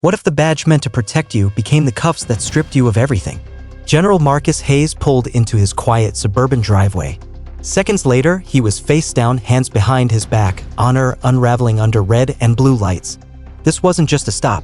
What if the badge meant to protect you became the cuffs that stripped you of everything? General Marcus Hayes pulled into his quiet suburban driveway. Seconds later, he was face down, hands behind his back, honor unraveling under red and blue lights. This wasn't just a stop.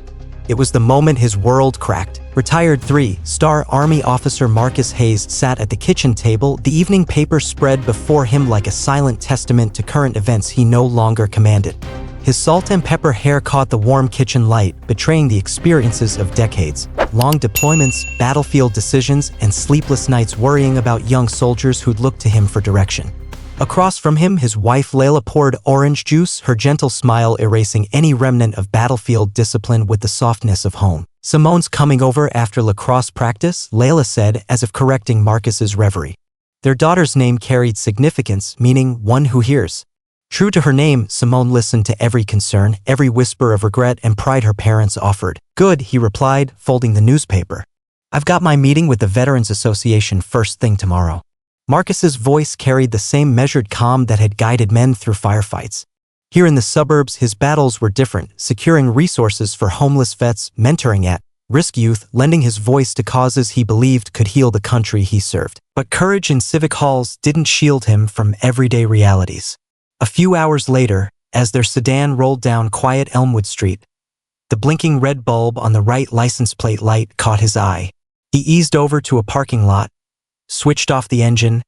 It was the moment his world cracked. Retired 3-star Army Officer Marcus Hayes sat at the kitchen table, the evening paper spread before him like a silent testament to current events he no longer commanded. His salt and pepper hair caught the warm kitchen light, betraying the experiences of decades. Long deployments, battlefield decisions, and sleepless nights worrying about young soldiers who'd look to him for direction. Across from him, his wife Layla poured orange juice, her gentle smile erasing any remnant of battlefield discipline with the softness of home. "Simone's coming over after lacrosse practice," Layla said, as if correcting Marcus's reverie. Their daughter's name carried significance, meaning one who hears. True to her name, Simone listened to every concern, every whisper of regret and pride her parents offered. "Good," he replied, folding the newspaper. "I've got my meeting with the Veterans Association first thing tomorrow." Marcus's voice carried the same measured calm that had guided men through firefights. Here in the suburbs, his battles were different, securing resources for homeless vets, mentoring at-risk youth, lending his voice to causes he believed could heal the country he served. But courage in civic halls didn't shield him from everyday realities. A few hours later, as their sedan rolled down quiet Elmwood Street, the blinking red bulb on the right license plate light caught his eye. He eased over to a parking lot, switched off the engine,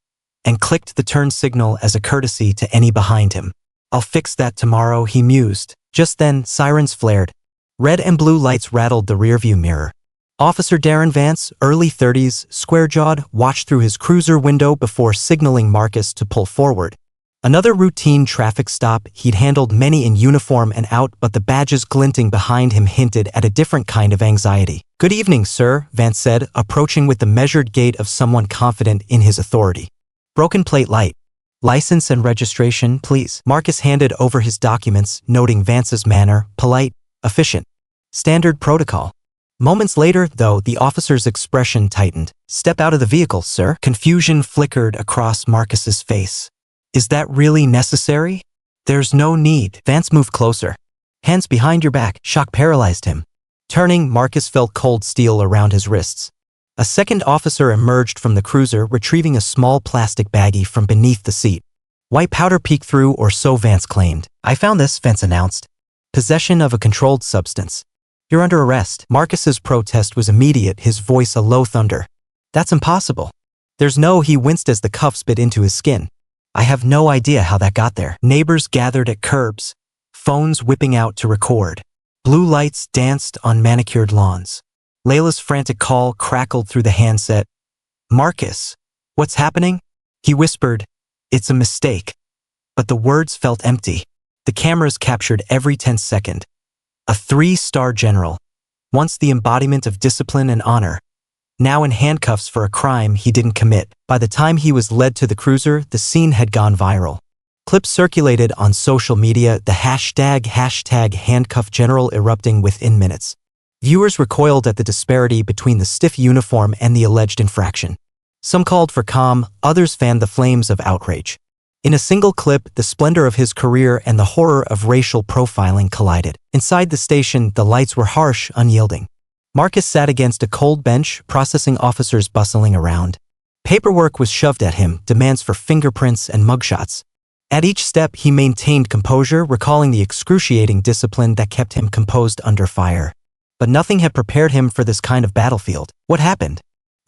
and clicked the turn signal as a courtesy to any behind him. "I'll fix that tomorrow," he mused. Just then, sirens flared. Red and blue lights rattled the rearview mirror. Officer Darren Vance, early 30s, square-jawed, watched through his cruiser window before signaling Marcus to pull forward. Another routine traffic stop, he'd handled many in uniform and out, but the badges glinting behind him hinted at a different kind of anxiety. "Good evening, sir," Vance said, approaching with the measured gait of someone confident in his authority. "Broken plate light. License and registration, please." Marcus handed over his documents, noting Vance's manner, polite, efficient. Standard protocol. Moments later, though, the officer's expression tightened. "Step out of the vehicle, sir." Confusion flickered across Marcus's face. "Is that really necessary?" "There's no need." Vance moved closer. "Hands behind your back." Shock paralyzed him. Turning, Marcus felt cold steel around his wrists. A second officer emerged from the cruiser, retrieving a small plastic baggie from beneath the seat. White powder peeked through, or so Vance claimed. "I found this," Vance announced. "Possession of a controlled substance. You're under arrest." Marcus's protest was immediate, his voice a low thunder. "That's impossible." "There's no," he winced as the cuffs bit into his skin. "I have no idea how that got there." Neighbors gathered at curbs, phones whipping out to record. Blue lights danced on manicured lawns. Layla's frantic call crackled through the handset. "Marcus, what's happening?" He whispered, "It's a mistake." But the words felt empty. The cameras captured every tense second. A 3-star general, once the embodiment of discipline and honor, now in handcuffs for a crime he didn't commit. By the time he was led to the cruiser, the scene had gone viral. Clips circulated on social media, the hashtag #HandcuffGeneral erupting within minutes. Viewers recoiled at the disparity between the stiff uniform and the alleged infraction. Some called for calm, others fanned the flames of outrage. In a single clip, the splendor of his career and the horror of racial profiling collided. Inside the station, the lights were harsh, unyielding. Marcus sat against a cold bench, processing officers bustling around. Paperwork was shoved at him, demands for fingerprints and mugshots. At each step, he maintained composure, recalling the excruciating discipline that kept him composed under fire. But nothing had prepared him for this kind of battlefield. "What happened?"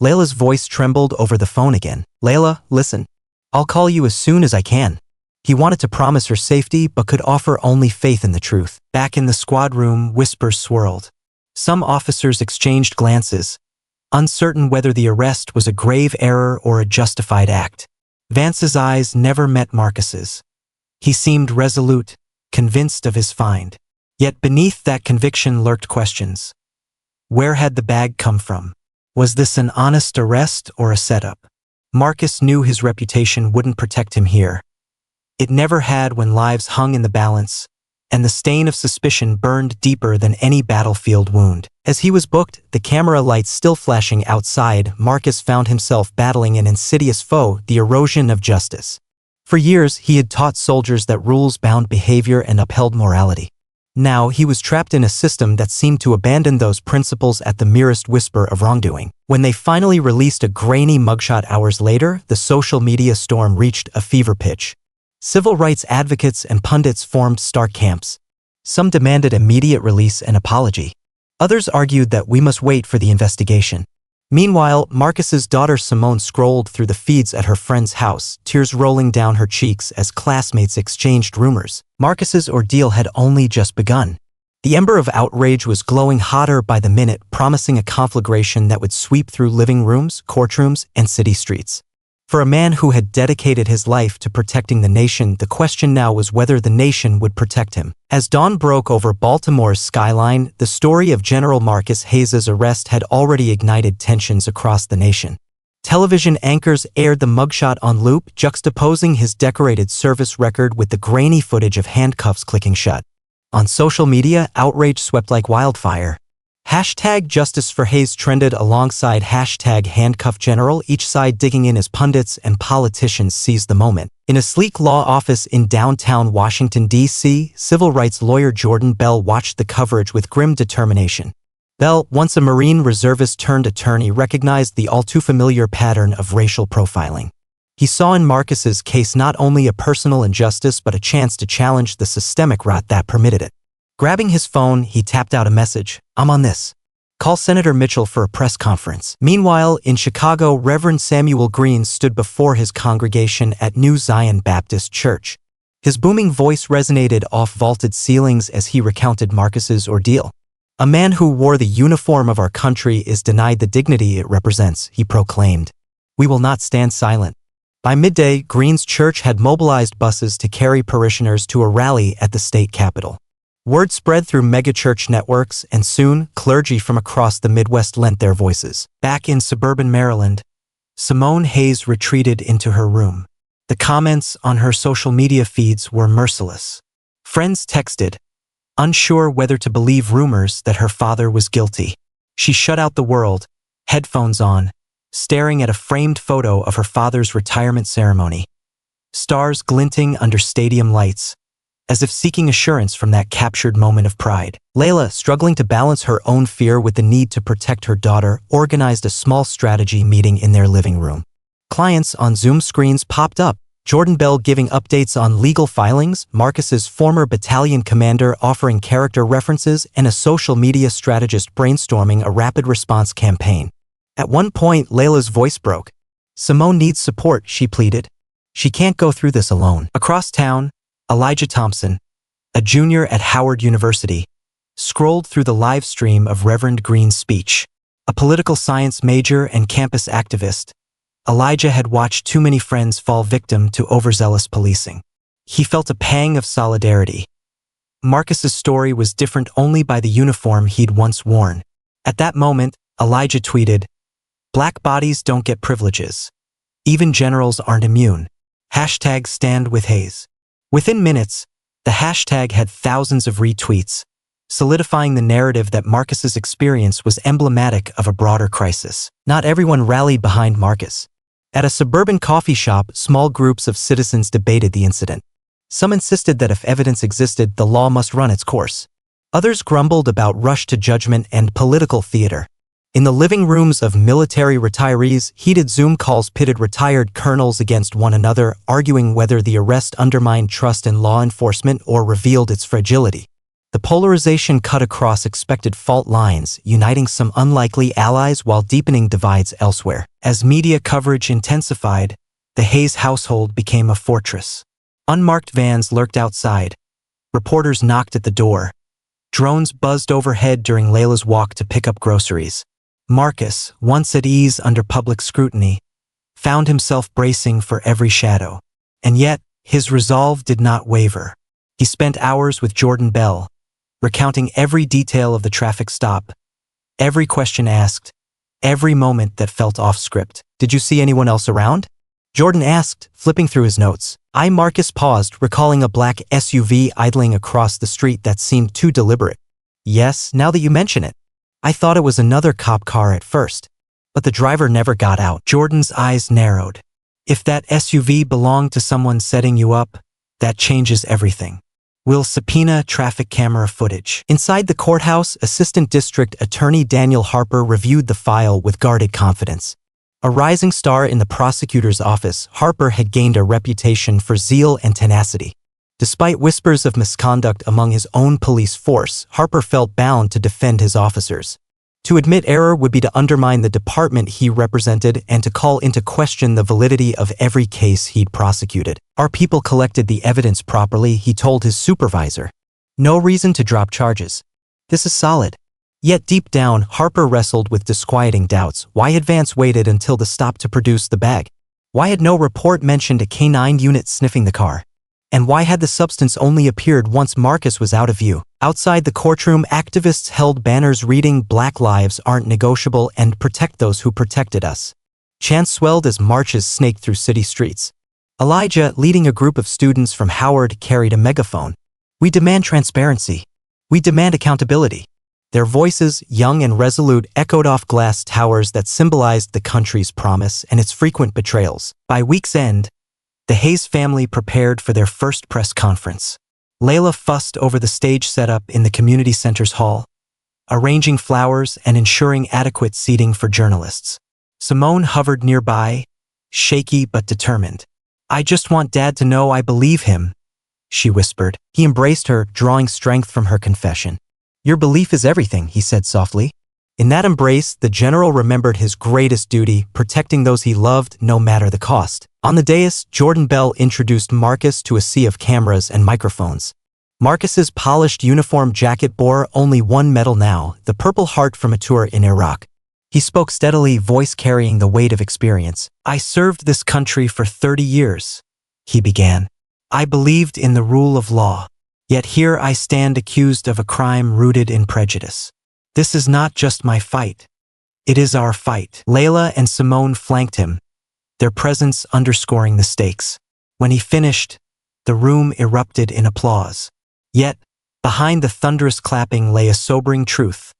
Layla's voice trembled over the phone again. "Layla, listen. I'll call you as soon as I can." He wanted to promise her safety, but could offer only faith in the truth. Back in the squad room, whispers swirled. Some officers exchanged glances, uncertain whether the arrest was a grave error or a justified act. Vance's eyes never met Marcus's. He seemed resolute, convinced of his find. Yet beneath that conviction lurked questions. Where had the bag come from? Was this an honest arrest or a setup? Marcus knew his reputation wouldn't protect him here. It never had when lives hung in the balance, and the stain of suspicion burned deeper than any battlefield wound. As he was booked, the camera lights still flashing outside, Marcus found himself battling an insidious foe, the erosion of justice. For years, he had taught soldiers that rules bound behavior and upheld morality. Now he was trapped in a system that seemed to abandon those principles at the merest whisper of wrongdoing. When they finally released a grainy mugshot hours later, the social media storm reached a fever pitch. Civil rights advocates and pundits formed stark camps. Some demanded immediate release and apology. Others argued that we must wait for the investigation. Meanwhile, Marcus's daughter Simone scrolled through the feeds at her friend's house, tears rolling down her cheeks as classmates exchanged rumors. Marcus's ordeal had only just begun. The ember of outrage was glowing hotter by the minute, promising a conflagration that would sweep through living rooms, courtrooms, and city streets. For a man who had dedicated his life to protecting the nation, the question now was whether the nation would protect him. As dawn broke over Baltimore's skyline, the story of General Marcus Hayes's arrest had already ignited tensions across the nation. Television anchors aired the mugshot on loop, juxtaposing his decorated service record with the grainy footage of handcuffs clicking shut. On social media, outrage swept like wildfire. #JusticeForHayes trended alongside #HandcuffGeneral, each side digging in as pundits and politicians seized the moment. In a sleek law office in downtown Washington, D.C., civil rights lawyer Jordan Bell watched the coverage with grim determination. Bell, once a Marine reservist turned attorney, recognized the all-too-familiar pattern of racial profiling. He saw in Marcus's case not only a personal injustice but a chance to challenge the systemic rot that permitted it. Grabbing his phone, he tapped out a message. "I'm on this. Call Senator Mitchell for a press conference." Meanwhile, in Chicago, Reverend Samuel Green stood before his congregation at New Zion Baptist Church. His booming voice resonated off vaulted ceilings as he recounted Marcus's ordeal. "A man who wore the uniform of our country is denied the dignity it represents," he proclaimed. "We will not stand silent." By midday, Green's church had mobilized buses to carry parishioners to a rally at the state capitol. Word spread through megachurch networks, and soon, clergy from across the Midwest lent their voices. Back in suburban Maryland, Simone Hayes retreated into her room. The comments on her social media feeds were merciless. Friends texted, unsure whether to believe rumors that her father was guilty. She shut out the world, headphones on, staring at a framed photo of her father's retirement ceremony. Stars glinting under stadium lights, as if seeking assurance from that captured moment of pride. Layla, struggling to balance her own fear with the need to protect her daughter, organized a small strategy meeting in their living room. Clients on Zoom screens popped up, Jordan Bell giving updates on legal filings, Marcus's former battalion commander offering character references, and a social media strategist brainstorming a rapid response campaign. At one point, Layla's voice broke. "Simone needs support," she pleaded. "She can't go through this alone." Across town, Elijah Thompson, a junior at Howard University, scrolled through the live stream of Reverend Green's speech. A political science major and campus activist, Elijah had watched too many friends fall victim to overzealous policing. He felt a pang of solidarity. Marcus's story was different only by the uniform he'd once worn. At that moment, Elijah tweeted, "Black bodies don't get privileges. Even generals aren't immune. #StandWithHayes." Within minutes, the hashtag had thousands of retweets, solidifying the narrative that Marcus's experience was emblematic of a broader crisis. Not everyone rallied behind Marcus. At a suburban coffee shop, small groups of citizens debated the incident. Some insisted that if evidence existed, the law must run its course. Others grumbled about rush to judgment and political theater. In the living rooms of military retirees, heated Zoom calls pitted retired colonels against one another, arguing whether the arrest undermined trust in law enforcement or revealed its fragility. The polarization cut across expected fault lines, uniting some unlikely allies while deepening divides elsewhere. As media coverage intensified, the Hayes household became a fortress. Unmarked vans lurked outside. Reporters knocked at the door. Drones buzzed overhead during Layla's walk to pick up groceries. Marcus, once at ease under public scrutiny, found himself bracing for every shadow. And yet, his resolve did not waver. He spent hours with Jordan Bell, recounting every detail of the traffic stop, every question asked, every moment that felt off script. "Did you see anyone else around?" Jordan asked, flipping through his notes. Marcus paused, recalling a black SUV idling across the street that seemed too deliberate. "Yes, now that you mention it. I thought it was another cop car at first, but the driver never got out." Jordan's eyes narrowed. "If that SUV belonged to someone setting you up, that changes everything. Will subpoena traffic camera footage. Inside the courthouse, Assistant District Attorney Daniel Harper reviewed the file with guarded confidence. A rising star in the prosecutor's office, Harper had gained a reputation for zeal and tenacity. Despite whispers of misconduct among his own police force, Harper felt bound to defend his officers. To admit error would be to undermine the department he represented and to call into question the validity of every case he'd prosecuted. Our people collected the evidence properly, he told his supervisor. No reason to drop charges. This is solid. Yet deep down, Harper wrestled with disquieting doubts. Why had Vance waited until the stop to produce the bag? Why had no report mentioned a canine unit sniffing the car? And why had the substance only appeared once Marcus was out of view? Outside the courtroom, activists held banners reading "Black lives aren't negotiable" and "Protect those who protected us." Chants swelled as marches snaked through city streets. Elijah, leading a group of students from Howard, carried a megaphone. "We demand transparency. We demand accountability." Their voices, young and resolute, echoed off glass towers that symbolized the country's promise and its frequent betrayals. By week's end, the Hayes family prepared for their first press conference. Layla fussed over the stage setup in the community center's hall, arranging flowers and ensuring adequate seating for journalists. Simone hovered nearby, shaky but determined. "I just want Dad to know I believe him," she whispered. He embraced her, drawing strength from her confession. "Your belief is everything," he said softly. In that embrace, the general remembered his greatest duty, protecting those he loved no matter the cost. On the dais, Jordan Bell introduced Marcus to a sea of cameras and microphones. Marcus's polished uniform jacket bore only one medal now, the Purple Heart from a tour in Iraq. He spoke steadily, voice carrying the weight of experience. "I served this country for 30 years, he began. "I believed in the rule of law. Yet here I stand accused of a crime rooted in prejudice. This is not just my fight. It is our fight." Layla and Simone flanked him, their presence underscoring the stakes. When he finished, the room erupted in applause. Yet, behind the thunderous clapping lay a sobering truth.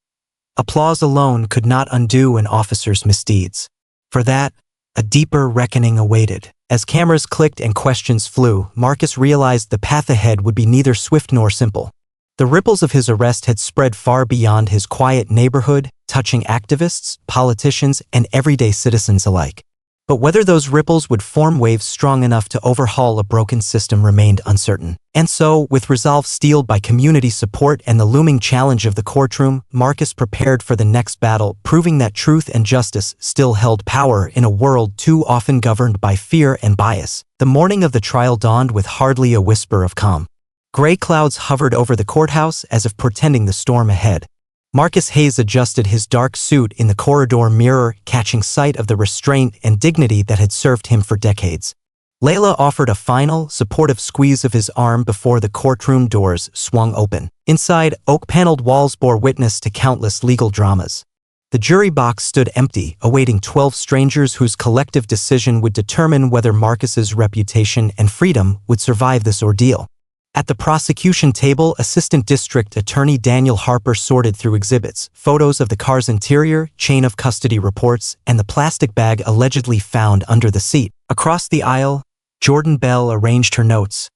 Applause alone could not undo an officer's misdeeds. For that, a deeper reckoning awaited. As cameras clicked and questions flew, Marcus realized the path ahead would be neither swift nor simple. The ripples of his arrest had spread far beyond his quiet neighborhood, touching activists, politicians, and everyday citizens alike. But whether those ripples would form waves strong enough to overhaul a broken system remained uncertain. And so, with resolve steeled by community support and the looming challenge of the courtroom, Marcus prepared for the next battle, proving that truth and justice still held power in a world too often governed by fear and bias. The morning of the trial dawned with hardly a whisper of calm. Gray clouds hovered over the courthouse as if portending the storm ahead. Marcus Hayes adjusted his dark suit in the corridor mirror, catching sight of the restraint and dignity that had served him for decades. Layla offered a final, supportive squeeze of his arm before the courtroom doors swung open. Inside, oak-paneled walls bore witness to countless legal dramas. The jury box stood empty, awaiting 12 strangers whose collective decision would determine whether Marcus's reputation and freedom would survive this ordeal. At the prosecution table, Assistant District Attorney Daniel Harper sorted through exhibits, photos of the car's interior, chain of custody reports, and the plastic bag allegedly found under the seat. Across the aisle, Jordan Bell arranged her notes,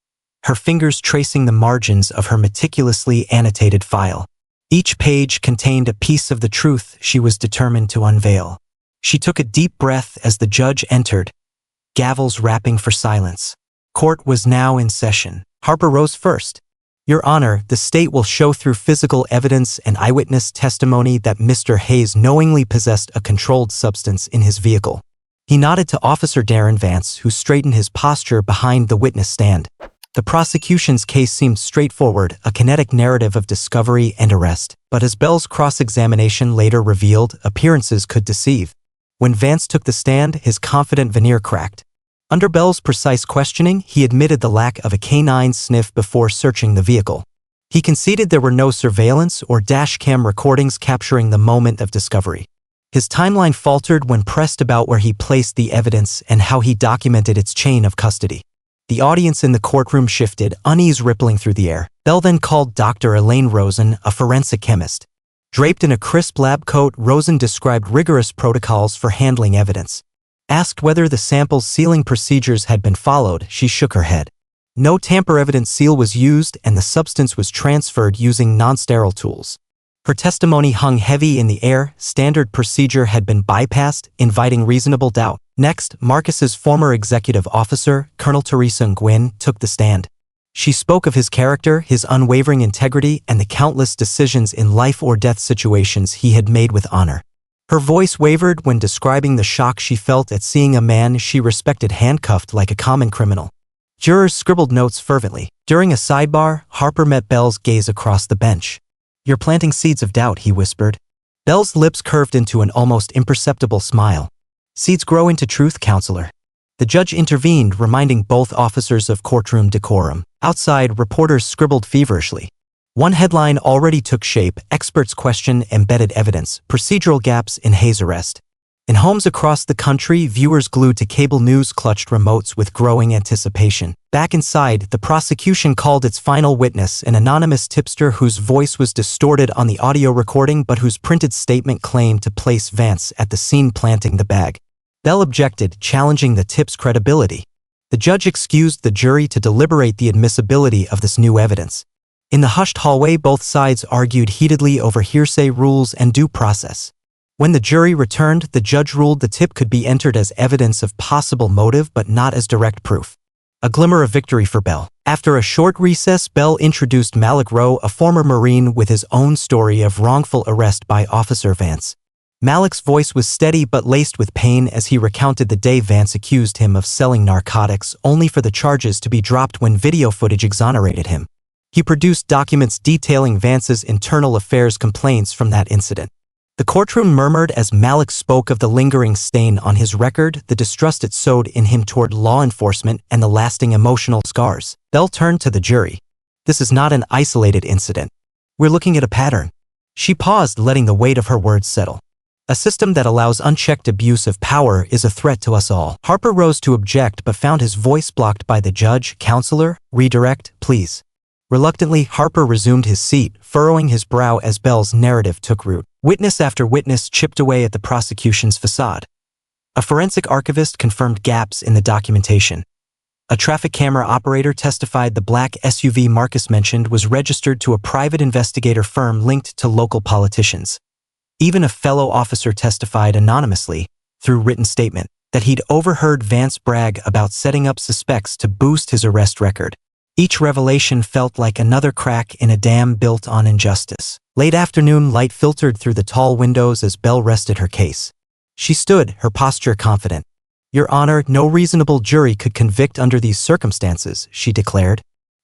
her fingers tracing the margins of her meticulously annotated file. Each page contained a piece of the truth she was determined to unveil. She took a deep breath as the judge entered, gavels rapping for silence. Court was now in session. Harper rose first. "Your Honor, the state will show through physical evidence and eyewitness testimony that Mr. Hayes knowingly possessed a controlled substance in his vehicle." He nodded to Officer Darren Vance, who straightened his posture behind the witness stand. The prosecution's case seemed straightforward, a kinetic narrative of discovery and arrest. But as Bell's cross-examination later revealed, appearances could deceive. When Vance took the stand, his confident veneer cracked. Under Bell's precise questioning, he admitted the lack of a canine sniff before searching the vehicle. He conceded there were no surveillance or dashcam recordings capturing the moment of discovery. His timeline faltered when pressed about where he placed the evidence and how he documented its chain of custody. The audience in the courtroom shifted, unease rippling through the air. Bell then called Dr. Elaine Rosen, a forensic chemist. Draped in a crisp lab coat, Rosen described rigorous protocols for handling evidence. Asked whether the sample's sealing procedures had been followed, she shook her head. No tamper-evident seal was used and the substance was transferred using non-sterile tools. Her testimony hung heavy in the air, standard procedure had been bypassed, inviting reasonable doubt. Next, Marcus's former executive officer, Colonel Teresa Nguyen, took the stand. She spoke of his character, his unwavering integrity, and the countless decisions in life-or-death situations he had made with honor. Her voice wavered when describing the shock she felt at seeing a man she respected handcuffed like a common criminal. Jurors scribbled notes fervently. During a sidebar, Harper met Bell's gaze across the bench. "You're planting seeds of doubt," he whispered. Bell's lips curved into an almost imperceptible smile. "Seeds grow into truth, counselor." The judge intervened, reminding both officers of courtroom decorum. Outside, reporters scribbled feverishly. One headline already took shape: experts question embedded evidence, procedural gaps in Hayes' arrest. In homes across the country, viewers glued to cable news clutched remotes with growing anticipation. Back inside, the prosecution called its final witness, an anonymous tipster whose voice was distorted on the audio recording but whose printed statement claimed to place Vance at the scene planting the bag. Bell objected, challenging the tip's credibility. The judge excused the jury to deliberate the admissibility of this new evidence. In the hushed hallway, both sides argued heatedly over hearsay rules and due process. When the jury returned, the judge ruled the tip could be entered as evidence of possible motive but not as direct proof. A glimmer of victory for Bell. After a short recess, Bell introduced Malik Rowe, a former Marine, with his own story of wrongful arrest by Officer Vance. Malik's voice was steady but laced with pain as he recounted the day Vance accused him of selling narcotics, only for the charges to be dropped when video footage exonerated him. He produced documents detailing Vance's internal affairs complaints from that incident. The courtroom murmured as Malik spoke of the lingering stain on his record, the distrust it sowed in him toward law enforcement, and the lasting emotional scars. Bell turned to the jury. "This is not an isolated incident. We're looking at a pattern." She paused, letting the weight of her words settle. "A system that allows unchecked abuse of power is a threat to us all." Harper rose to object but found his voice blocked by the judge. "Counselor, redirect, please." Reluctantly, Harper resumed his seat, furrowing his brow as Bell's narrative took root. Witness after witness chipped away at the prosecution's facade. A forensic archivist confirmed gaps in the documentation. A traffic camera operator testified the black SUV Marcus mentioned was registered to a private investigator firm linked to local politicians. Even a fellow officer testified anonymously, through written statement, that he'd overheard Vance brag about setting up suspects to boost his arrest record. Each revelation felt like another crack in a dam built on injustice. Late afternoon light filtered through the tall windows as Bell rested her case. She stood, her posture confident. "Your Honor, no reasonable jury could convict under these circumstances," she declared.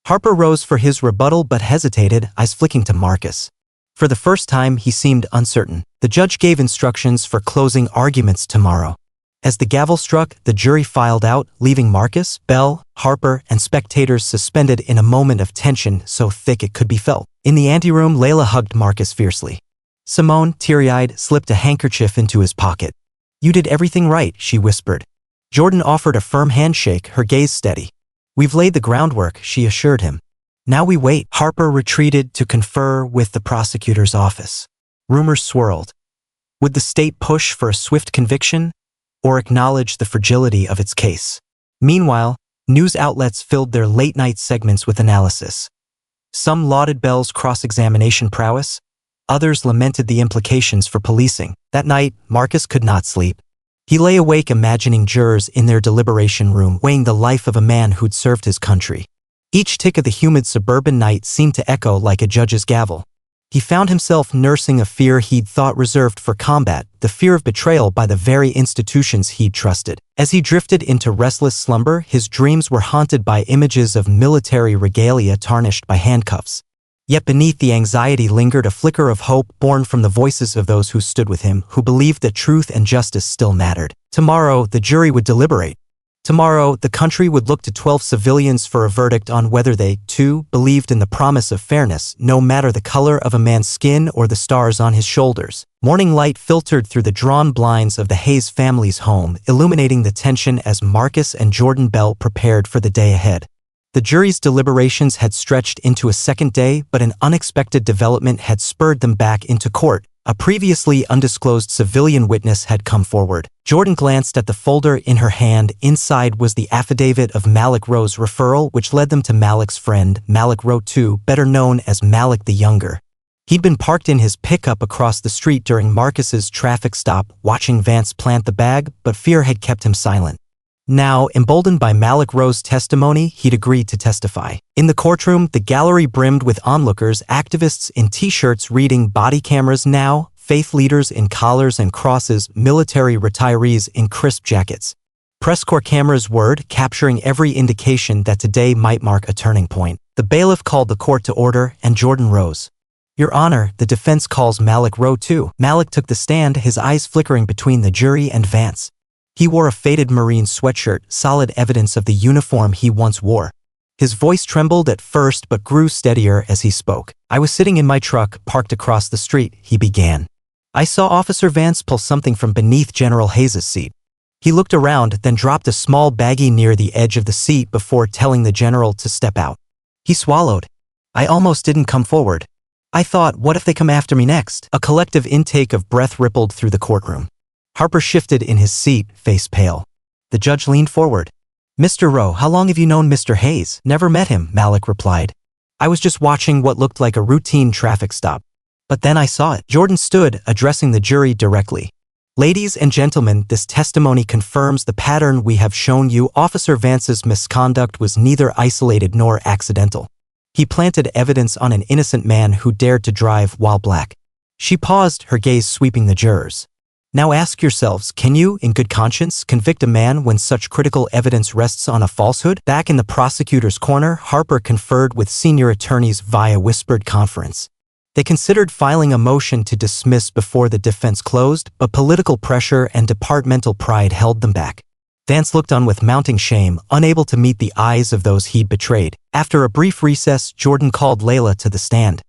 Harper rose for his rebuttal but hesitated, eyes flicking to Marcus. For the first time, he seemed uncertain. The judge gave instructions for closing arguments tomorrow. As the gavel struck, the jury filed out, leaving Marcus, Bell, Harper, and spectators suspended in a moment of tension so thick it could be felt. In the anteroom, Layla hugged Marcus fiercely. Simone, teary-eyed, slipped a handkerchief into his pocket. "You did everything right," she whispered. Jordan offered a firm handshake, her gaze steady. "We've laid the groundwork," she assured him. "Now we wait." Harper retreated to confer with the prosecutor's office. Rumors swirled. Would the state push for a swift conviction, or acknowledge the fragility of its case? Meanwhile, news outlets filled their late-night segments with analysis. Some lauded Bell's cross-examination prowess, others lamented the implications for policing. That night, Marcus could not sleep. He lay awake imagining jurors in their deliberation room weighing the life of a man who'd served his country. Each tick of the humid suburban night seemed to echo like a judge's gavel. He found himself nursing a fear he'd thought reserved for combat, the fear of betrayal by the very institutions he'd trusted. As he drifted into restless slumber, his dreams were haunted by images of military regalia tarnished by handcuffs. Yet beneath the anxiety lingered a flicker of hope born from the voices of those who stood with him, who believed that truth and justice still mattered. Tomorrow, the jury would deliberate. Tomorrow, the country would look to 12 civilians for a verdict on whether they, too, believed in the promise of fairness, no matter the color of a man's skin or the stars on his shoulders. Morning light filtered through the drawn blinds of the Hayes family's home, illuminating the tension as Marcus and Jordan Bell prepared for the day ahead. The jury's deliberations had stretched into a second day, but an unexpected development had spurred them back into court. A previously undisclosed civilian witness had come forward. Jordan glanced at the folder in her hand. Inside was the affidavit of Malik Rowe's referral, which led them to Malik's friend, Malik Rowe II, better known as Malik the Younger. He'd been parked in his pickup across the street during Marcus's traffic stop, watching Vance plant the bag, but fear had kept him silent. Now, emboldened by Malik Rowe's testimony, he'd agreed to testify. In the courtroom, the gallery brimmed with onlookers, activists in t-shirts reading "Body cameras now," faith leaders in collars and crosses, military retirees in crisp jackets. Press corps cameras whirred, capturing every indication that today might mark a turning point. The bailiff called the court to order, and Jordan rose. "Your Honor, the defense calls Malik Rowe II." Malik took the stand, his eyes flickering between the jury and Vance. He wore a faded Marine sweatshirt, solid evidence of the uniform he once wore. His voice trembled at first but grew steadier as he spoke. "I was sitting in my truck, parked across the street," he began. "I saw Officer Vance pull something from beneath General Hayes's seat. He looked around, then dropped a small baggie near the edge of the seat before telling the general to step out. He swallowed. I almost didn't come forward. I thought, what if they come after me next?" A collective intake of breath rippled through the courtroom. Harper shifted in his seat, face pale. The judge leaned forward. "Mr. Rowe, how long have you known Mr. Hayes?" "Never met him," Malik replied. "I was just watching what looked like a routine traffic stop. But then I saw it." Jordan stood, addressing the jury directly. "Ladies and gentlemen, this testimony confirms the pattern we have shown you. Officer Vance's misconduct was neither isolated nor accidental. He planted evidence on an innocent man who dared to drive while black." She paused, her gaze sweeping the jurors. "Now ask yourselves, can you, in good conscience, convict a man when such critical evidence rests on a falsehood?" Back in the prosecutor's corner, Harper conferred with senior attorneys via whispered conference. They considered filing a motion to dismiss before the defense closed, but political pressure and departmental pride held them back. Vance looked on with mounting shame, unable to meet the eyes of those he'd betrayed. After a brief recess, Jordan called Layla to the stand.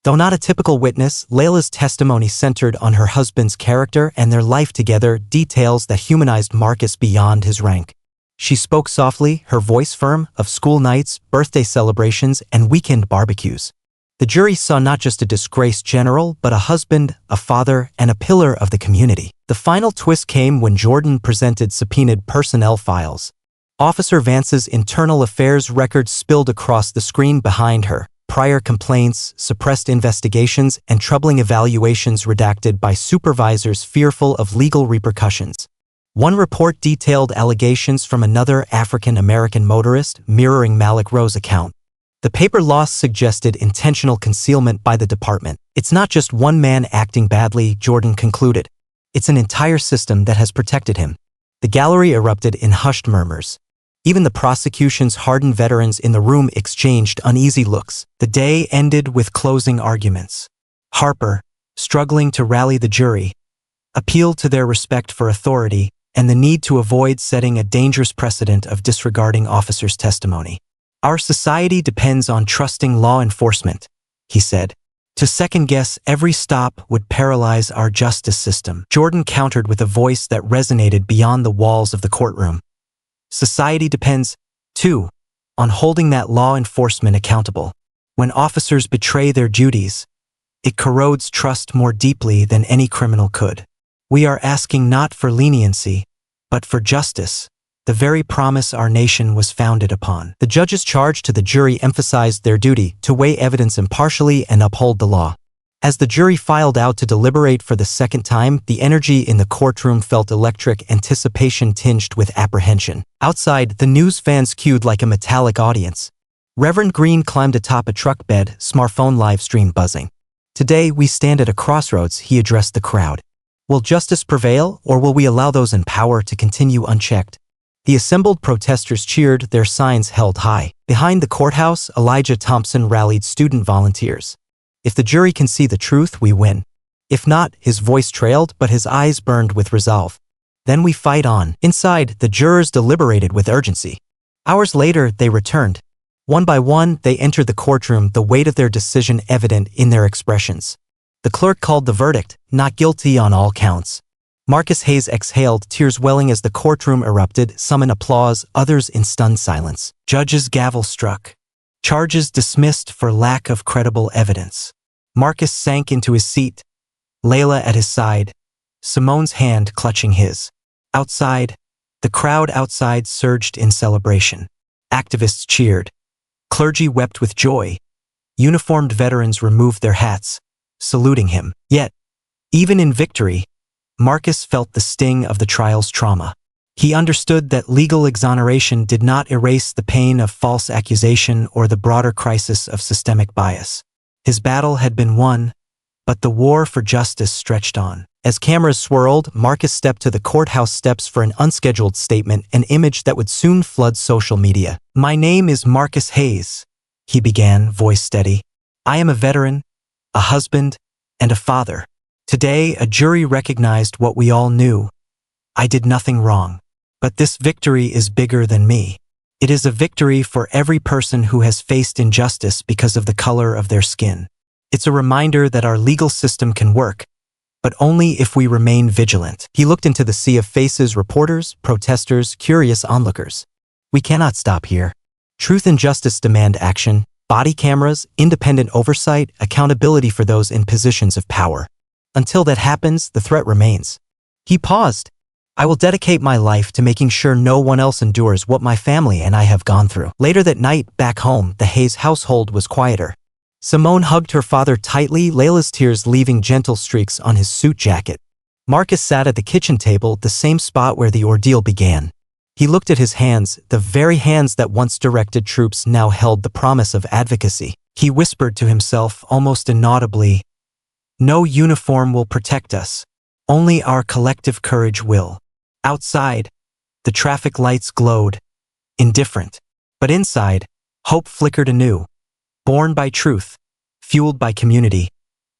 Though not a typical witness, Layla's testimony centered on her husband's character and their life together, details that humanized Marcus beyond his rank. She spoke softly, her voice firm, of school nights, birthday celebrations, and weekend barbecues. The jury saw not just a disgraced general, but a husband, a father, and a pillar of the community. The final twist came when Jordan presented subpoenaed personnel files. Officer Vance's internal affairs records spilled across the screen behind her. Prior complaints, suppressed investigations, and troubling evaluations redacted by supervisors fearful of legal repercussions. One report detailed allegations from another African-American motorist, mirroring Malik Rowe's account. The paper loss suggested intentional concealment by the department. "It's not just one man acting badly," Jordan concluded. "It's an entire system that has protected him." The gallery erupted in hushed murmurs. Even the prosecution's hardened veterans in the room exchanged uneasy looks. The day ended with closing arguments. Harper, struggling to rally the jury, appealed to their respect for authority and the need to avoid setting a dangerous precedent of disregarding officers' testimony. "Our society depends on trusting law enforcement," he said. "To second-guess every stop would paralyze our justice system." Jordan countered with a voice that resonated beyond the walls of the courtroom. "Society depends, too, on holding that law enforcement accountable. When officers betray their duties, it corrodes trust more deeply than any criminal could. We are asking not for leniency, but for justice, the very promise our nation was founded upon." The judge's charge to the jury emphasized their duty to weigh evidence impartially and uphold the law. As the jury filed out to deliberate for the second time, the energy in the courtroom felt electric, anticipation tinged with apprehension. Outside, the news fans queued like a metallic audience. Reverend Green climbed atop a truck bed, smartphone live stream buzzing. "Today we stand at a crossroads," he addressed the crowd. "Will justice prevail, or will we allow those in power to continue unchecked?" The assembled protesters cheered, their signs held high. Behind the courthouse, Elijah Thompson rallied student volunteers. "If the jury can see the truth, we win. If not," his voice trailed, but his eyes burned with resolve. "Then we fight on." Inside, the jurors deliberated with urgency. Hours later, they returned. One by one, they entered the courtroom, the weight of their decision evident in their expressions. The clerk called the verdict, not guilty on all counts. Marcus Hayes exhaled, tears welling as the courtroom erupted, some in applause, others in stunned silence. Judge's gavel struck. Charges dismissed for lack of credible evidence. Marcus sank into his seat. Layla at his side, Simone's hand clutching his. Outside, the crowd outside surged in celebration. Activists cheered. Clergy wept with joy. Uniformed veterans removed their hats, saluting him. Yet, even in victory, Marcus felt the sting of the trial's trauma. He understood that legal exoneration did not erase the pain of false accusation or the broader crisis of systemic bias. His battle had been won, but the war for justice stretched on. As cameras swirled, Marcus stepped to the courthouse steps for an unscheduled statement, an image that would soon flood social media. "My name is Marcus Hayes," he began, voice steady. "I am a veteran, a husband, and a father. Today, a jury recognized what we all knew. I did nothing wrong. But this victory is bigger than me. It is a victory for every person who has faced injustice because of the color of their skin. It's a reminder that our legal system can work, but only if we remain vigilant." He looked into the sea of faces, reporters, protesters, curious onlookers. "We cannot stop here. Truth and justice demand action, body cameras, independent oversight, accountability for those in positions of power. Until that happens, the threat remains." He paused. "I will dedicate my life to making sure no one else endures what my family and I have gone through." Later that night, back home, the Hayes household was quieter. Simone hugged her father tightly, Layla's tears leaving gentle streaks on his suit jacket. Marcus sat at the kitchen table, the same spot where the ordeal began. He looked at his hands, the very hands that once directed troops now held the promise of advocacy. He whispered to himself, almost inaudibly, "No uniform will protect us. Only our collective courage will." Outside, the traffic lights glowed, indifferent. But inside, hope flickered anew. Born by truth, fueled by community,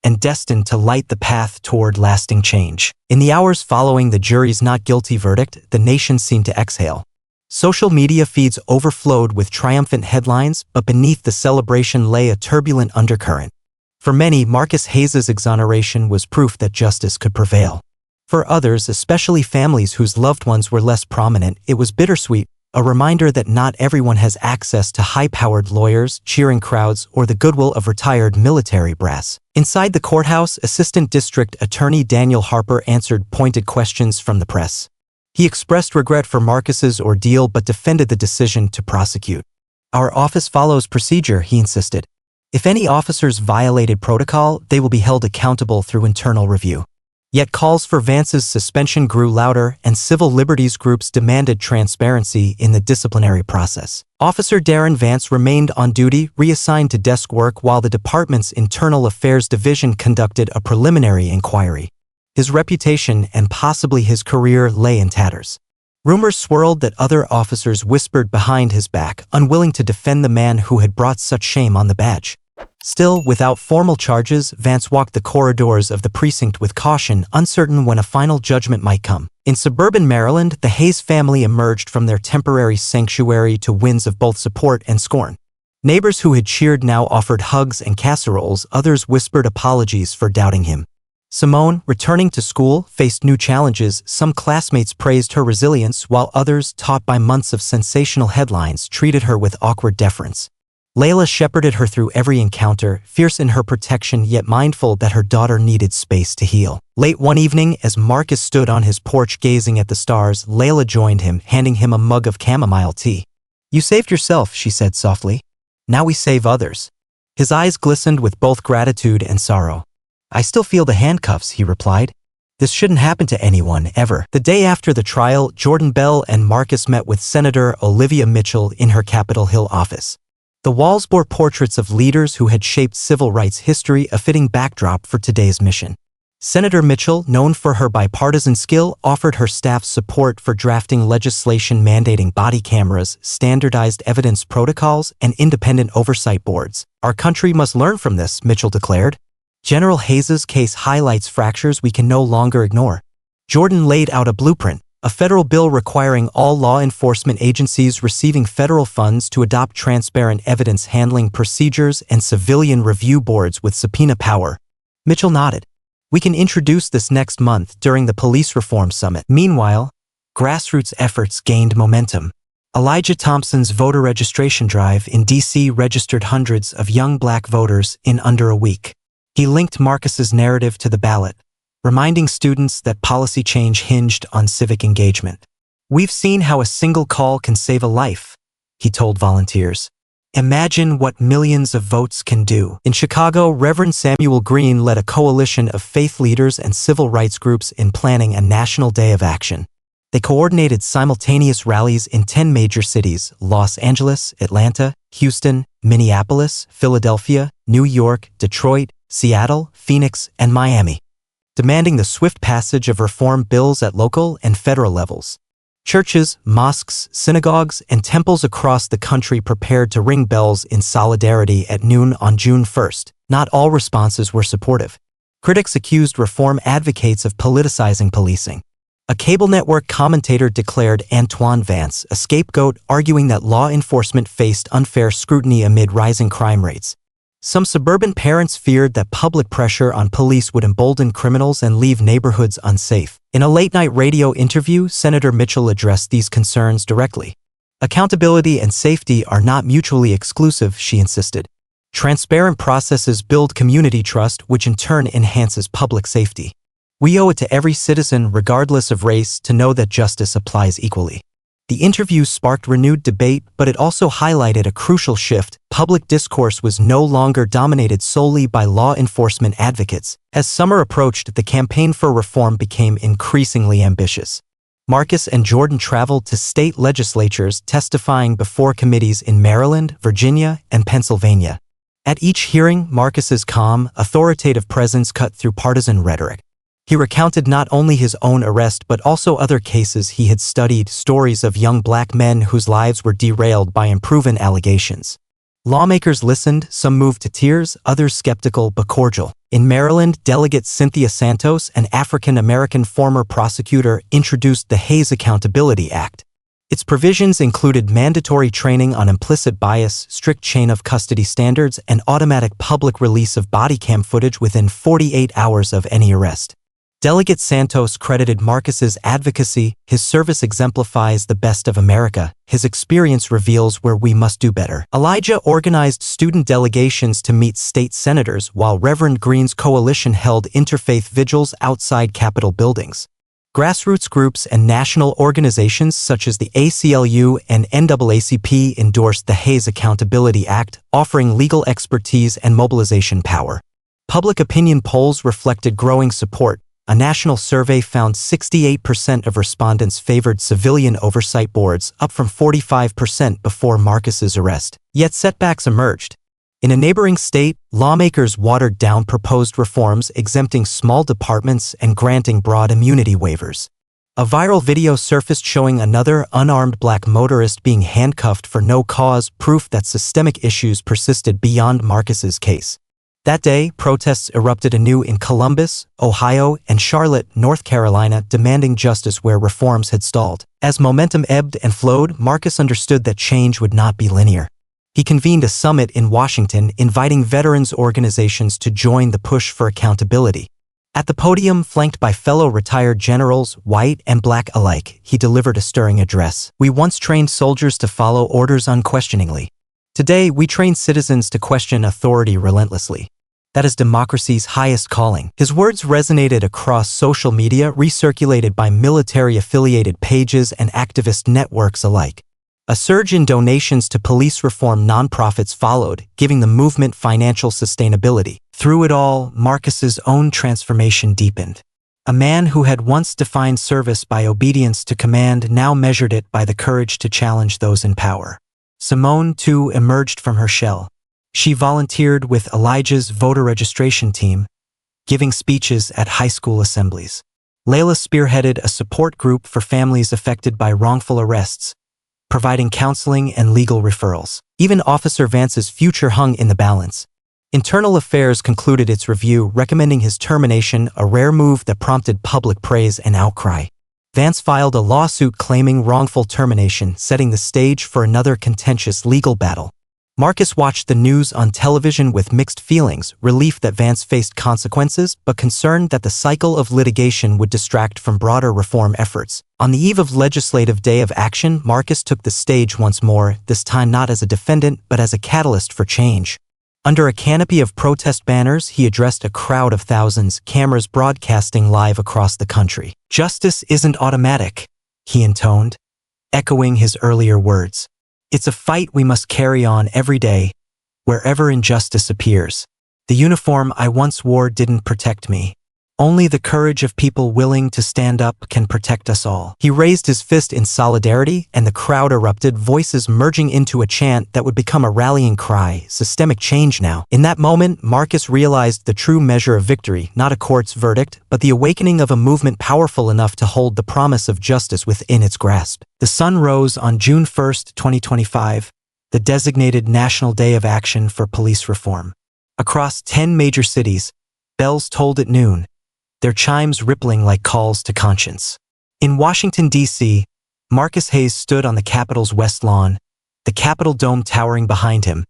and destined to light the path toward lasting change. In the hours following the jury's not guilty verdict, the nation seemed to exhale. Social media feeds overflowed with triumphant headlines, but beneath the celebration lay a turbulent undercurrent. For many, Marcus Hayes' exoneration was proof that justice could prevail. For others, especially families whose loved ones were less prominent, it was bittersweet, a reminder that not everyone has access to high-powered lawyers, cheering crowds, or the goodwill of retired military brass. Inside the courthouse, Assistant District Attorney Daniel Harper answered pointed questions from the press. He expressed regret for Marcus's ordeal but defended the decision to prosecute. "Our office follows procedure," he insisted. "If any officers violated protocol, they will be held accountable through internal review." Yet calls for Vance's suspension grew louder, and civil liberties groups demanded transparency in the disciplinary process. Officer Darren Vance remained on duty, reassigned to desk work while the department's Internal Affairs Division conducted a preliminary inquiry. His reputation and possibly his career lay in tatters. Rumors swirled that other officers whispered behind his back, unwilling to defend the man who had brought such shame on the badge. Still, without formal charges, Vance walked the corridors of the precinct with caution, uncertain when a final judgment might come. In suburban Maryland, the Hayes family emerged from their temporary sanctuary to winds of both support and scorn. Neighbors who had cheered now offered hugs and casseroles, others whispered apologies for doubting him. Simone, returning to school, faced new challenges. Some classmates praised her resilience, while others, taught by months of sensational headlines, treated her with awkward deference. Layla shepherded her through every encounter, fierce in her protection yet mindful that her daughter needed space to heal. Late one evening, as Marcus stood on his porch gazing at the stars, Layla joined him, handing him a mug of chamomile tea. "You saved yourself," she said softly. "Now we save others." His eyes glistened with both gratitude and sorrow. "I still feel the handcuffs," he replied. "This shouldn't happen to anyone, ever." The day after the trial, Jordan Bell and Marcus met with Senator Olivia Mitchell in her Capitol Hill office. The walls bore portraits of leaders who had shaped civil rights history, a fitting backdrop for today's mission. Senator Mitchell, known for her bipartisan skill, offered her staff support for drafting legislation mandating body cameras, standardized evidence protocols, and independent oversight boards. "Our country must learn from this," Mitchell declared. "General Hayes' case highlights fractures we can no longer ignore." Jordan laid out a blueprint, a federal bill requiring all law enforcement agencies receiving federal funds to adopt transparent evidence handling procedures and civilian review boards with subpoena power. Mitchell nodded. "We can introduce this next month during the Police Reform Summit." Meanwhile, grassroots efforts gained momentum. Elijah Thompson's voter registration drive in D.C. registered hundreds of young black voters in under a week. He linked Marcus's narrative to the ballot, reminding students that policy change hinged on civic engagement. "We've seen how a single call can save a life," he told volunteers. "Imagine what millions of votes can do." In Chicago, Reverend Samuel Green led a coalition of faith leaders and civil rights groups in planning a national day of action. They coordinated simultaneous rallies in 10 major cities: Los Angeles, Atlanta, Houston, Minneapolis, Philadelphia, New York, Detroit, Seattle, Phoenix, and Miami, demanding the swift passage of reform bills at local and federal levels. Churches, mosques, synagogues, and temples across the country prepared to ring bells in solidarity at noon on June 1st. Not all responses were supportive. Critics accused reform advocates of politicizing policing. A cable network commentator declared Antoine Vance a scapegoat, arguing that law enforcement faced unfair scrutiny amid rising crime rates. Some suburban parents feared that public pressure on police would embolden criminals and leave neighborhoods unsafe. In a late-night radio interview, Senator Mitchell addressed these concerns directly. "Accountability and safety are not mutually exclusive," she insisted. "Transparent processes build community trust, which in turn enhances public safety. We owe it to every citizen, regardless of race, to know that justice applies equally." The interview sparked renewed debate, but it also highlighted a crucial shift. Public discourse was no longer dominated solely by law enforcement advocates. As summer approached, the campaign for reform became increasingly ambitious. Marcus and Jordan traveled to state legislatures, testifying before committees in Maryland, Virginia, and Pennsylvania. At each hearing, Marcus's calm, authoritative presence cut through partisan rhetoric. He recounted not only his own arrest but also other cases he had studied, stories of young black men whose lives were derailed by unproven allegations. Lawmakers listened, some moved to tears, others skeptical but cordial. In Maryland, Delegate Cynthia Santos, an African-American former prosecutor, introduced the Hayes Accountability Act. Its provisions included mandatory training on implicit bias, strict chain of custody standards, and automatic public release of body cam footage within 48 hours of any arrest. Delegate Santos credited Marcus's advocacy. "His service exemplifies the best of America. His experience reveals where we must do better." Elijah organized student delegations to meet state senators, while Reverend Green's coalition held interfaith vigils outside Capitol buildings. Grassroots groups and national organizations such as the ACLU and NAACP endorsed the Hayes Accountability Act, offering legal expertise and mobilization power. Public opinion polls reflected growing support. A national survey found 68% of respondents favored civilian oversight boards, up from 45% before Marcus's arrest. Yet setbacks emerged. In a neighboring state, lawmakers watered down proposed reforms, exempting small departments and granting broad immunity waivers. A viral video surfaced showing another unarmed black motorist being handcuffed for no cause, proof that systemic issues persisted beyond Marcus's case. That day, protests erupted anew in Columbus, Ohio, and Charlotte, North Carolina, demanding justice where reforms had stalled. As momentum ebbed and flowed, Marcus understood that change would not be linear. He convened a summit in Washington, inviting veterans organizations to join the push for accountability. At the podium, flanked by fellow retired generals, white and black alike, he delivered a stirring address. "We once trained soldiers to follow orders unquestioningly. Today, we train citizens to question authority relentlessly. That is democracy's highest calling." His words resonated across social media, recirculated by military-affiliated pages and activist networks alike. A surge in donations to police reform nonprofits followed, giving the movement financial sustainability. Through it all, Marcus's own transformation deepened. A man who had once defined service by obedience to command now measured it by the courage to challenge those in power. Simone, too, emerged from her shell. She volunteered with Elijah's voter registration team, giving speeches at high school assemblies. Layla spearheaded a support group for families affected by wrongful arrests, providing counseling and legal referrals. Even Officer Vance's future hung in the balance. Internal Affairs concluded its review, recommending his termination, a rare move that prompted public praise and outcry. Vance filed a lawsuit claiming wrongful termination, setting the stage for another contentious legal battle. Marcus watched the news on television with mixed feelings, relief that Vance faced consequences, but concerned that the cycle of litigation would distract from broader reform efforts. On the eve of Legislative Day of Action, Marcus took the stage once more, this time not as a defendant but as a catalyst for change. Under a canopy of protest banners, he addressed a crowd of thousands, cameras broadcasting live across the country. "Justice isn't automatic," he intoned, echoing his earlier words. "It's a fight we must carry on every day, wherever injustice appears. The uniform I once wore didn't protect me. Only the courage of people willing to stand up can protect us all." He raised his fist in solidarity, and the crowd erupted, voices merging into a chant that would become a rallying cry. Systemic change now. In that moment, Marcus realized the true measure of victory, not a court's verdict, but the awakening of a movement powerful enough to hold the promise of justice within its grasp. The sun rose on June 1st, 2025, the designated National Day of Action for Police Reform. Across 10 major cities, bells tolled at noon, their chimes rippling like calls to conscience. In Washington, D.C., Marcus Hayes stood on the Capitol's West Lawn, the Capitol dome towering behind him.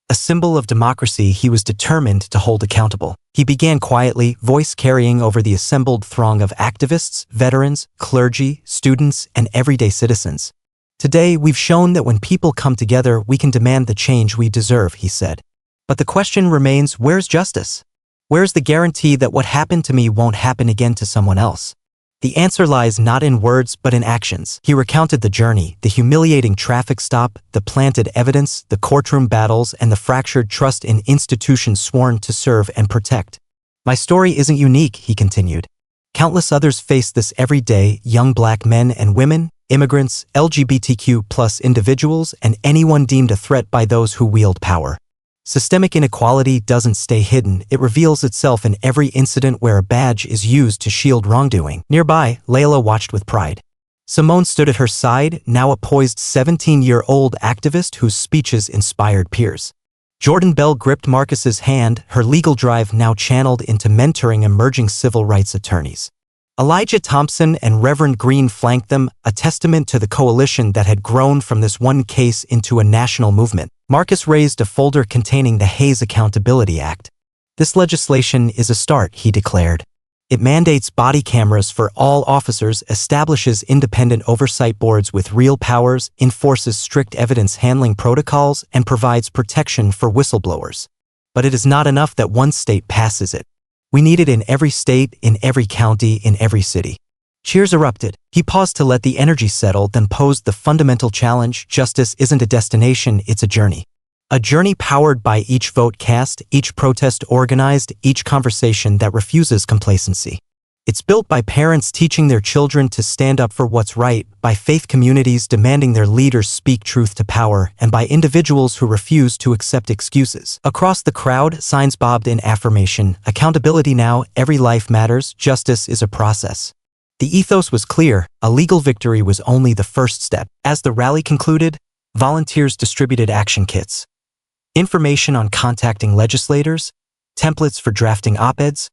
A symbol of democracy he was determined to hold accountable. He began quietly, voice carrying over the assembled throng of activists, veterans, clergy, students, and everyday citizens. "Today, we've shown that when people come together, we can demand the change we deserve," he said. "But the question remains, where's justice? Where's the guarantee that what happened to me won't happen again to someone else?" The answer lies not in words but in actions. He recounted the journey, the humiliating traffic stop, the planted evidence, the courtroom battles, and the fractured trust in institutions sworn to serve and protect. "My story isn't unique," he continued. "Countless others face this every day, young black men and women, immigrants, LGBTQ+ individuals, and anyone deemed a threat by those who wield power. Systemic inequality doesn't stay hidden, it reveals itself in every incident where a badge is used to shield wrongdoing." Nearby, Layla watched with pride. Simone stood at her side, now a poised 17-year-old activist whose speeches inspired peers. Jordan Bell gripped Marcus's hand, her legal drive now channeled into mentoring emerging civil rights attorneys. Elijah Thompson and Reverend Green flanked them, a testament to the coalition that had grown from this one case into a national movement. Marcus raised a folder containing the Hayes Accountability Act. "This legislation is a start," he declared. "It mandates body cameras for all officers, establishes independent oversight boards with real powers, enforces strict evidence handling protocols, and provides protection for whistleblowers. But it is not enough that one state passes it. We need it in every state, in every county, in every city." Cheers erupted. He paused to let the energy settle, then posed the fundamental challenge: justice isn't a destination, it's a journey. A journey powered by each vote cast, each protest organized, each conversation that refuses complacency. It's built by parents teaching their children to stand up for what's right, by faith communities demanding their leaders speak truth to power, and by individuals who refuse to accept excuses. Across the crowd, signs bobbed in affirmation: accountability now, every life matters, justice is a process. The ethos was clear, a legal victory was only the first step. As the rally concluded, volunteers distributed action kits. Information on contacting legislators, templates for drafting op-eds,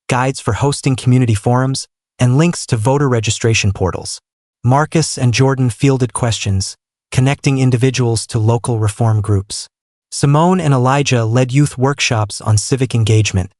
guides for hosting community forums, and links to voter registration portals. Marcus and Jordan fielded questions, connecting individuals to local reform groups. Simone and Elijah led youth workshops on civic engagement,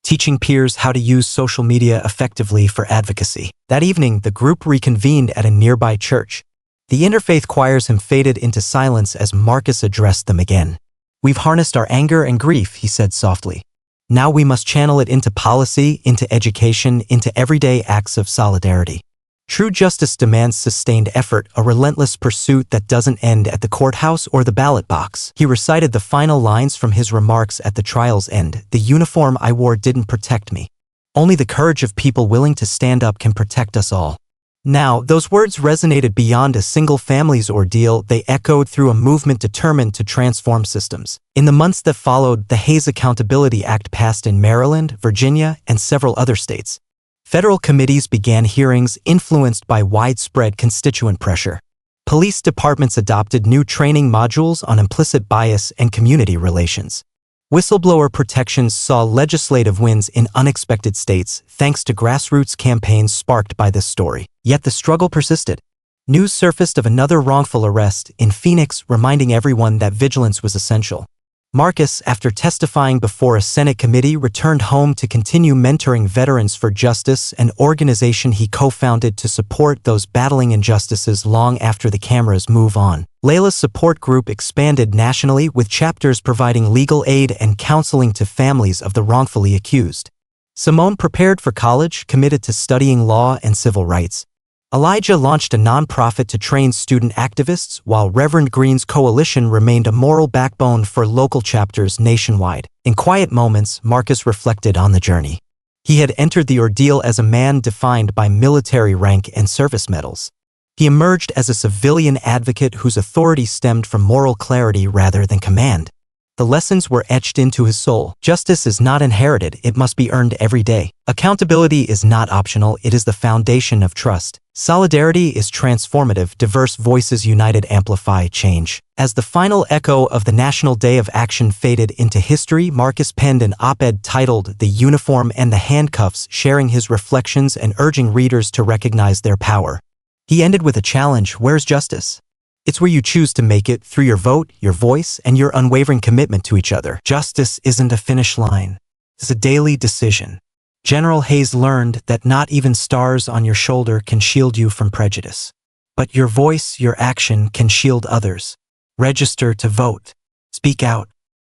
teaching peers how to use social media effectively for advocacy. That evening, the group reconvened at a nearby church. The interfaith choirs faded into silence as Marcus addressed them again. "We've harnessed our anger and grief," he said softly. "Now we must channel it into policy, into education, into everyday acts of solidarity. True justice demands sustained effort, a relentless pursuit that doesn't end at the courthouse or the ballot box." He recited the final lines from his remarks at the trial's end: "The uniform I wore didn't protect me. Only the courage of people willing to stand up can protect us all." Now, those words resonated beyond a single family's ordeal, they echoed through a movement determined to transform systems. In the months that followed, the Hayes Accountability Act passed in Maryland, Virginia, and several other states. Federal committees began hearings influenced by widespread constituent pressure. Police departments adopted new training modules on implicit bias and community relations. Whistleblower protections saw legislative wins in unexpected states thanks to grassroots campaigns sparked by this story. Yet the struggle persisted. News surfaced of another wrongful arrest in Phoenix, reminding everyone that vigilance was essential. Marcus, after testifying before a Senate committee, returned home to continue mentoring Veterans for Justice, an organization he co-founded to support those battling injustices long after the cameras move on. Layla's support group expanded nationally, with chapters providing legal aid and counseling to families of the wrongfully accused. Simone prepared for college, committed to studying law and civil rights. Elijah launched a nonprofit to train student activists, while Reverend Green's coalition remained a moral backbone for local chapters nationwide. In quiet moments, Marcus reflected on the journey. He had entered the ordeal as a man defined by military rank and service medals. He emerged as a civilian advocate whose authority stemmed from moral clarity rather than command. The lessons were etched into his soul. Justice is not inherited, it must be earned every day. Accountability is not optional, it is the foundation of trust. Solidarity is transformative, diverse voices united amplify change. As the final echo of the National Day of Action faded into history, Marcus penned an op-ed titled "The Uniform and the Handcuffs," sharing his reflections and urging readers to recognize their power. He ended with a challenge: where's justice? It's where you choose to make it through your vote, your voice, and your unwavering commitment to each other. Justice isn't a finish line. It's a daily decision. General Hayes learned that not even stars on your shoulder can shield you from prejudice. But your voice, your action can shield others. Register to vote. Speak out.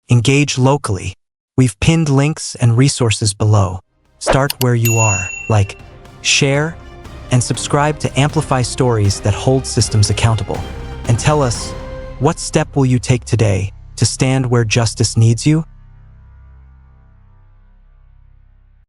Engage locally. We've pinned links and resources below. Start where you are. Like, share, and subscribe to amplify stories that hold systems accountable. And tell us, what step will you take today to stand where justice needs you?